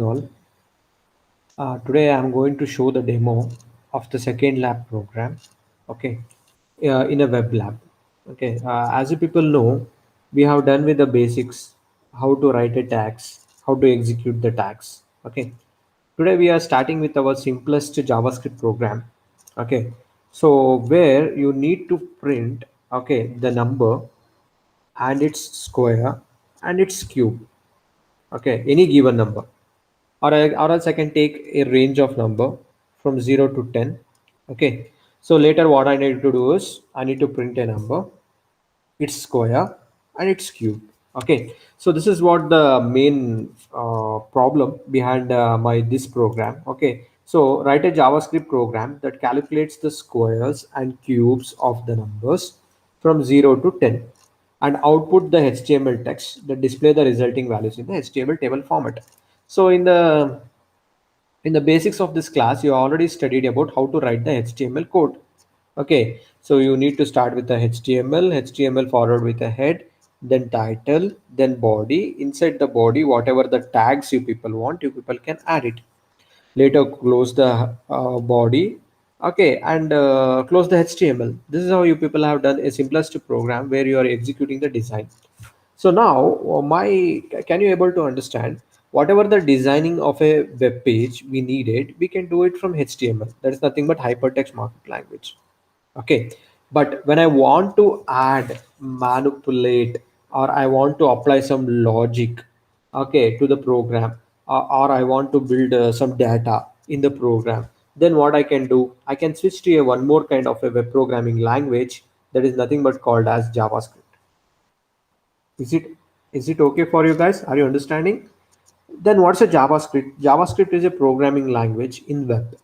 All. Today I'm going to show the demo of the second lab program, okay, in a web lab. Okay, as you people know, we have done with the basics, how to write a tags, how to execute the tags. Okay, today we are starting with our simplest JavaScript program. Okay, so where you need to print, okay, the number and its square and its cube. Okay, any given number or else I can take a range of number from 0 to 10. Okay, so later what I need to do is I need to print a number, its square and its cube. Okay, so this is what the main problem behind my this program. Okay, so write a JavaScript program that calculates the squares and cubes of the numbers from 0 to 10 and output the HTML text that display the resulting values in the HTML table format. So in the basics of this class, you already studied about how to write the HTML code. Okay, so you need to start with the HTML followed with a head, then title, then body. Inside the body, whatever the tags you people want, you people can add it. Later, close the body. Okay, and close the HTML. This is how you people have done a simplest program where you are executing the design. So now, my can you able to understand whatever the designing of a web page we needed, we can do it from HTML. That is nothing but hypertext markup language. Okay, but when I want to add, manipulate, or I want to apply some logic, okay, to the program, or I want to build some data in the program, then what I can do, I can switch to a one more kind of a web programming language that is nothing but called as JavaScript. Is it okay for you guys? Are you understanding? Then what's a JavaScript? JavaScript is a programming language in web.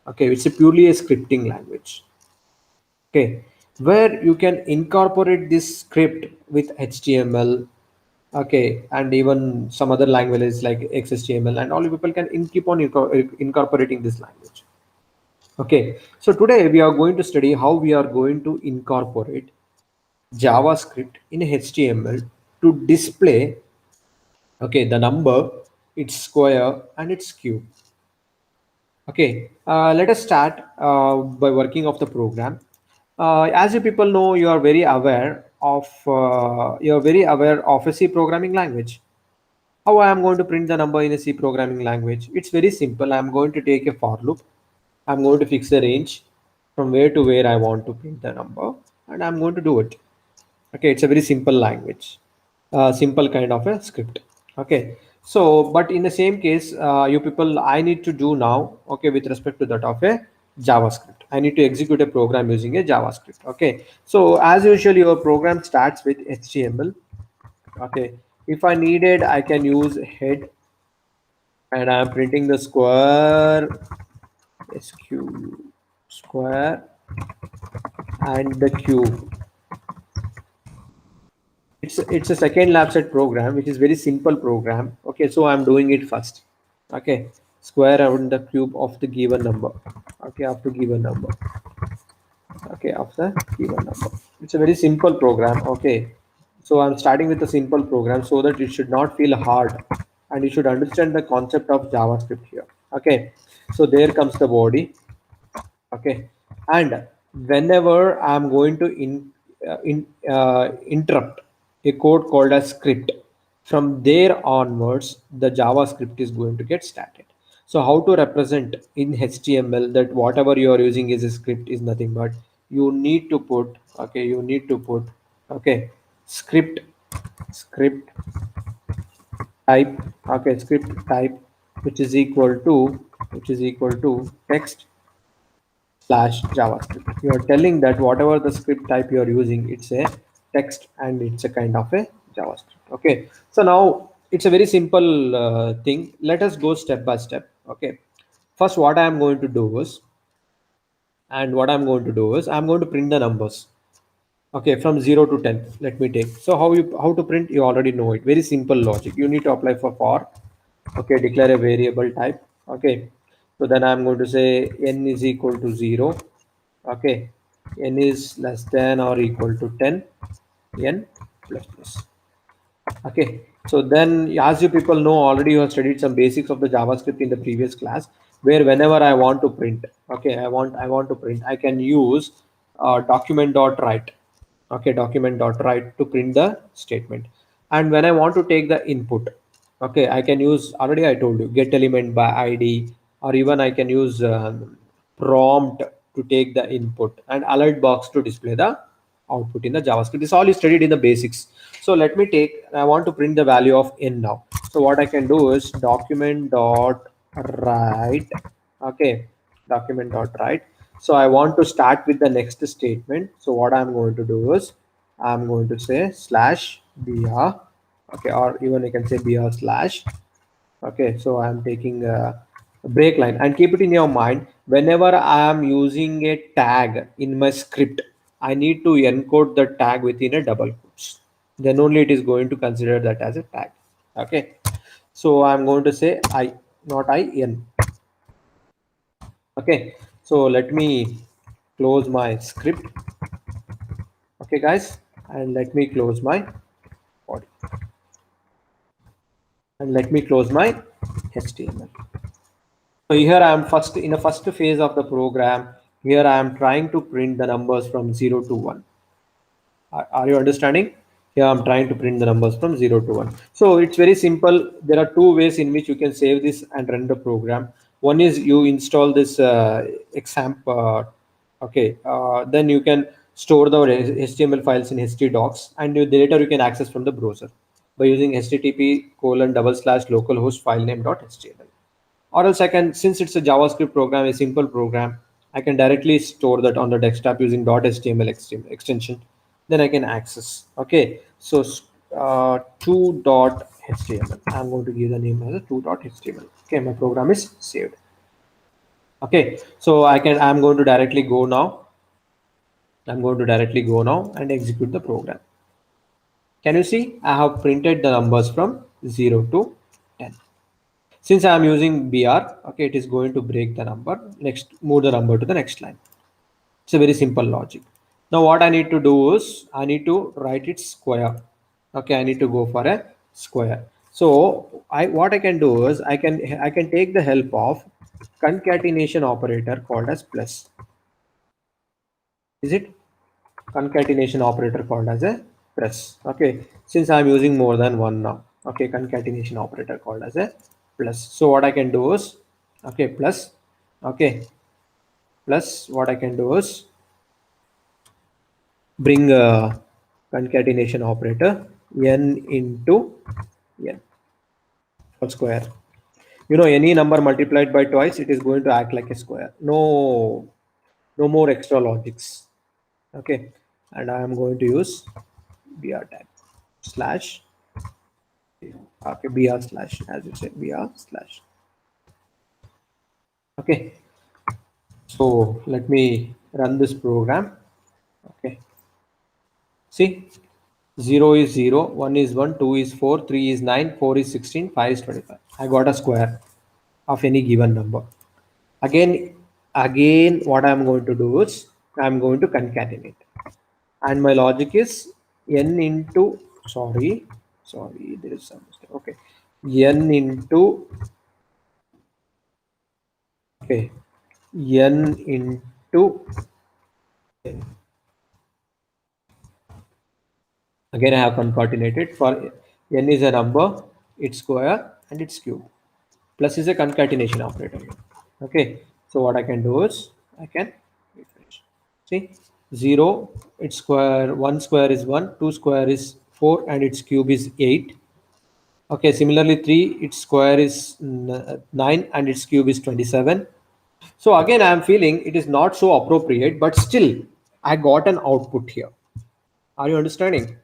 Okay, it's a purely a scripting language. Okay, where you can incorporate this script with HTML. Okay, and even some other languages like XHTML, and all you people can keep on incorporating this language. Okay, so today we are going to study how we are going to incorporate JavaScript in HTML to display, okay, the number, its square and its cube. Okay, let us start by working of the program. As you people know, you are very aware of a C programming language. How I am going to print the number in a C programming language? It's very simple. I'm going to take a for loop. I'm going to fix the range from where to where I want to print the number, and I'm going to do it. Okay, it's a very simple language, simple kind of a script. Okay, so but in the same case, you people, I need to do now, okay, with respect to that of a JavaScript, I need to execute a program using a JavaScript. Okay, so as usual, your program starts with HTML. Okay, if I needed, I can use head, and I'm printing the square and the cube. It's a second lab set program, which is very simple program. Okay, so I'm doing it first. Okay, square around the cube of the given number. Okay, of the given number. Okay, of the given number. It's a very simple program. Okay, so I'm starting with a simple program so that it should not feel hard, and you should understand the concept of JavaScript here. Okay, so there comes the body. Okay, and whenever I'm going to interrupt a code called as script, from there onwards the JavaScript is going to get started. So how to represent in HTML that whatever you are using as a script is nothing but you need to put, okay, okay, script type, okay, script type, which is equal to text slash JavaScript. You are telling that whatever the script type you are using, it's a text and it's a kind of a JavaScript. Okay. So now it's a very simple thing. Let us go step by step. Okay. First, what I'm going to do is I'm going to print the numbers. Okay, from 0 to 10. Let me take. So how to print? You already know it. Very simple logic. You need to apply for. Okay, declare a variable type. Okay, so then I'm going to say n is equal to 0. Okay, n is less than or equal to 10, n plus plus. Okay, So then, as you people know already, you have studied some basics of the JavaScript in the previous class, where whenever I want to print, okay, I want to print, I can use document.write. Okay, document.write to print the statement. And when I want to take the input, okay, I can use, already I told you, get element by ID, or even I can use prompt to take the input, and alert box to display the output in the JavaScript. This all is studied in the basics. So let me take, I want to print the value of n now. So what I can do is document dot write. Okay, document dot write. So I want to start with the next statement. So what I'm going to do is I'm going to say slash br. Okay, or even you can say br slash. Okay, so I'm taking a break line, and keep it in your mind, whenever I am using a tag in my script, I need to encode the tag within a double quotes. Then only it is going to consider that as a tag. Okay, so I'm going to say I, not I, n. Okay, so let me close my script. Okay, guys, and let me close my body, and let me close my HTML. So here I am first in the first phase of the program. Here I am trying to print the numbers from 0 to 1. Are you understanding? Here I'm trying to print the numbers from 0 to 1. So it's very simple. There are two ways in which you can save this and run the program. One is you install this example. Okay, then you can store the HTML files in htdocs, and later you can access from the browser by using http:// localhost filename.html. Or else I can, since it's a JavaScript program, a simple program, I can directly store that on the desktop using .html extension. Then I can access. Okay, so 2.html. I'm going to give the name as a 2.html. Okay, my program is saved. Okay, so I'm going to directly go now. I'm going to directly go now and execute the program. Can you see? I have printed the numbers from 0 to 10. Since I am using BR, okay, it is going to break the number. Next, move the number to the next line. It's a very simple logic. Now what I need to do is I need to write it square. Okay, I need to go for a square. So what I can do is I can take the help of concatenation operator called as plus. Is it? Concatenation operator called as a plus. Okay, since I'm using more than one now. Okay, concatenation operator called as a plus. So what I can do is, okay, plus, okay, plus what I can do is bring a concatenation operator n into n for square. You know, any number multiplied by twice, it is going to act like a square. No more extra logics. Okay, and I am going to use br tag slash, okay, br slash, as you said, br slash. Okay, so let me run this program. Okay, see, 0 is 0, 1 is 1, 2 is 4, 3 is 9, 4 is 16, 5 is 25. I got a square of any given number. Again, what I'm going to do is I'm going to concatenate, and my logic is n into, sorry, there is some mistake. Okay, n into, okay, n into, again I have concatenated. For n is a number, its square and its cube. Plus is a concatenation operator. Okay, so what I can do is I can refresh. See, 0, its square, 1 square is 1, 2 square is 4, and its cube is 8. Okay, similarly 3, its square is 9 and its cube is 27. So again, I am feeling it is not so appropriate, but still I got an output here. Are you understanding?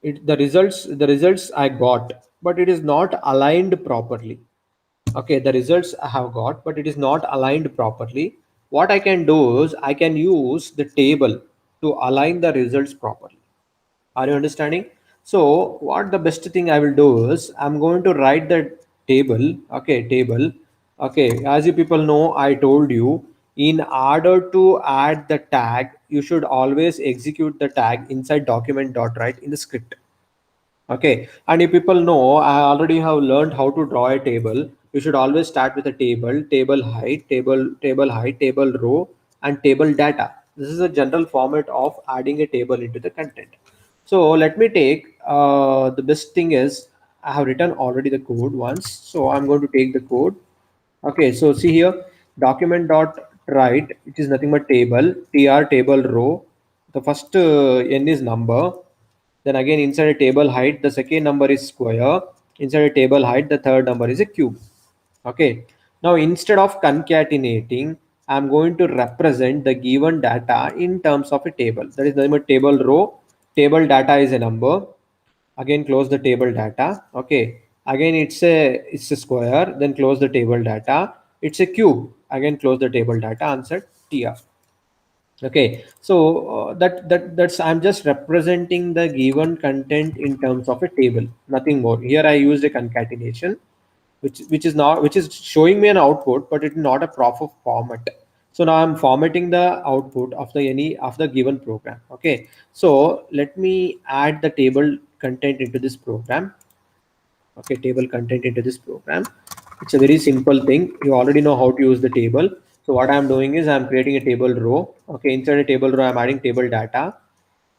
The results I got, but it is not aligned properly. Okay, the results I have got, but it is not aligned properly. What I can do is I can use the table to align the results properly. Are you understanding? So what the best thing I will do is I'm going to write the table. Okay, table. Okay, as you people know, I told you, in order to add the tag, you should always execute the tag inside document.write in the script. Okay, and if people know, I already have learned how to draw a table. You should always start with a table, table height, table row, and table data. This is a general format of adding a table into the content. So let me take the best thing is I have written already the code once. So I'm going to take the code. Okay, so see here, document dot write, which is nothing but table, tr table row. The first n is number. Then again inside a table height, the second number is square. Inside a table height, the third number is a cube. Okay. Now instead of concatenating, I'm going to represent the given data in terms of a table. That is nothing but table row. Table data is a number. Again close the table data. Okay. Again it's a square. Then close the table data. It's a cube. Again close the table data. Answer tr. Okay, so that's I'm just representing the given content in terms of a table, nothing more. Here I used a concatenation, which is showing me an output, but it's not a proper format. So now I'm formatting the output of the any of the given program. Okay, so let me add the table content into this program. Okay, table content into this program. It's a very simple thing. You already know how to use the table. So what I'm doing is I'm creating a table row. Okay, inside a table row I'm adding table data.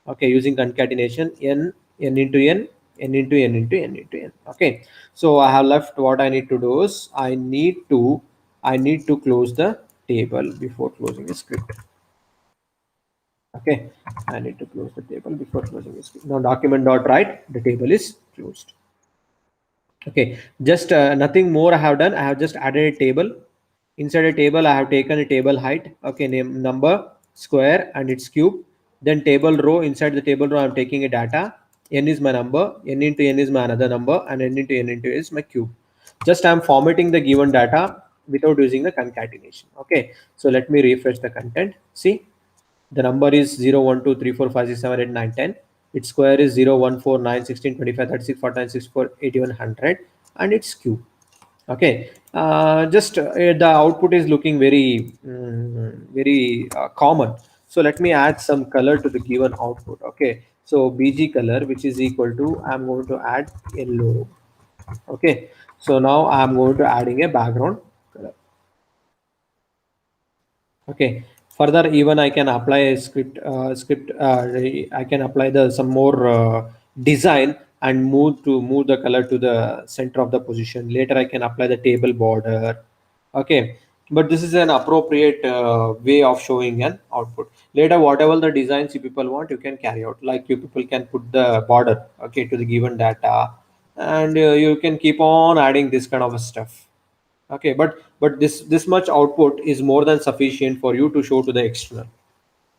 Okay, using concatenation n into n into n into n into n. Okay, so I have left. What I need to do is I need to close the table before closing the script. Okay, I need to close the table before closing the script. Now document dot write, the table is closed. Okay, just nothing more I have done. I have just added a table. Inside a table, I have taken a table height. Okay, name number, square, and its cube. Then table row. Inside the table row, I'm taking a data. N is my number. N into n is my another number, and n into n into is my cube. Just I'm formatting the given data without using the concatenation. Okay, so let me refresh the content. See, the number is 0, 1, 2, 3, 4, 5, 6, 7, 8, 9, 10. Its square is 0, 1, 4, 9, 16, 25, 36, 49, 64, 81, 100, and its cube. Okay, just the output is looking very common. So let me add some color to the given output. Okay, so bg color, which is equal to, I'm going to add yellow. Okay, so now I'm going to adding a background color. Okay, further even I can apply a script I can apply the some more design and move the color to the center of the position. Later I can apply the table border. Okay, but this is an appropriate way of showing an output. Later whatever the designs you people want, you can carry out, like you people can put the border, okay, to the given data, and you can keep on adding this kind of stuff. Okay, but this much output is more than sufficient for you to show to the external.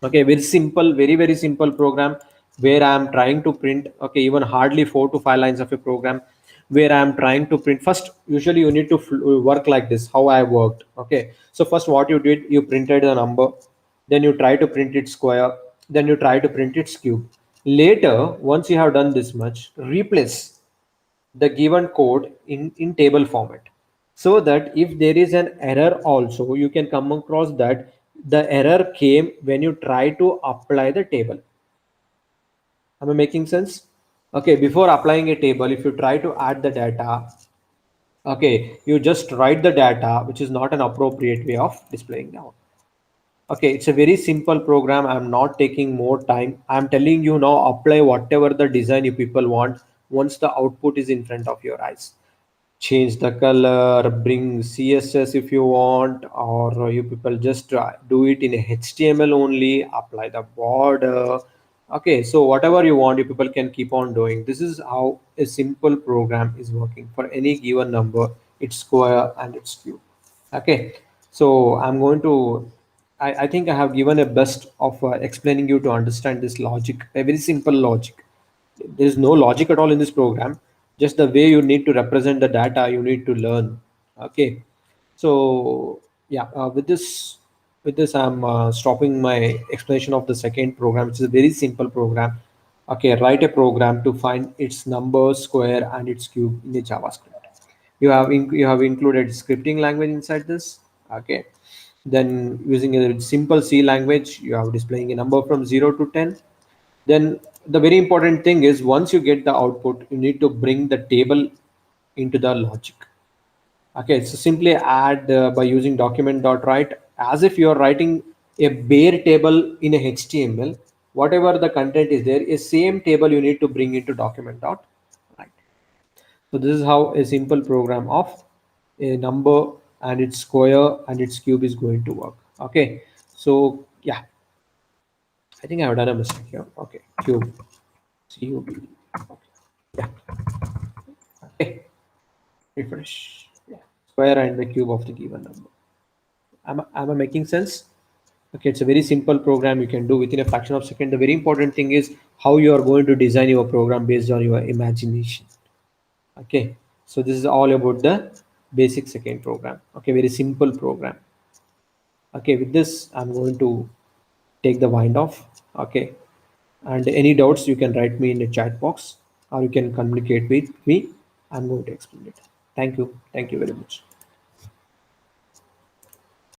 Okay, very simple, very simple program where I am trying to print, okay, even hardly 4 to 5 lines of a program where I am trying to print. First, usually you need to work like this, how I worked. Okay, so first what you did, you printed the number, then you try to print it square, then you try to print its cube. Later, once you have done this much, replace the given code in table format, so that if there is an error also, you can come across that the error came when you try to apply the table. Am I making sense? Okay, before applying a table, if you try to add the data, okay, you just write the data, which is not an appropriate way of displaying now. Okay, it's a very simple program. I'm not taking more time. I'm telling you now, apply whatever the design you people want once the output is in front of your eyes. Change the color, bring css if you want, or you people just do it in html only, apply the border. Okay, so whatever you want, you people can keep on doing. This is how a simple program is working for any given number, its square and its cube. Okay, so I'm going to I think I have given a best of explaining you to understand this logic, a very simple logic. There is no logic at all in this program, just the way you need to represent the data you need to learn. Okay, so yeah, with this I'm stopping my explanation of the second program, which is a very simple program. Okay, write a program to find its number, square, and its cube in a javascript. You have included scripting language inside this. Okay, then using a simple C language, you are displaying a number from 0 to 10. Then the very important thing is once you get the output, you need to bring the table into the logic. Okay, so simply add by using document.write as if you're writing a bare table in a HTML. Whatever the content is there, a same table you need to bring into document.write. So this is how a simple program of a number and its square and its cube is going to work. Okay, so yeah, I think I've done a mistake here. Okay, cube, cube. Okay, yeah, okay, refresh. Yeah, square and the cube of the given number. Am I making sense? Okay, it's a very simple program you can do within a fraction of a second. The very important thing is how you are going to design your program based on your imagination. Okay, so this is all about the basic second program. Okay, very simple program. Okay, with this, I'm going to take the wind off. Okay, and any doubts you can write me in the chat box or you can communicate with me. I'm going to explain it. Thank you very much.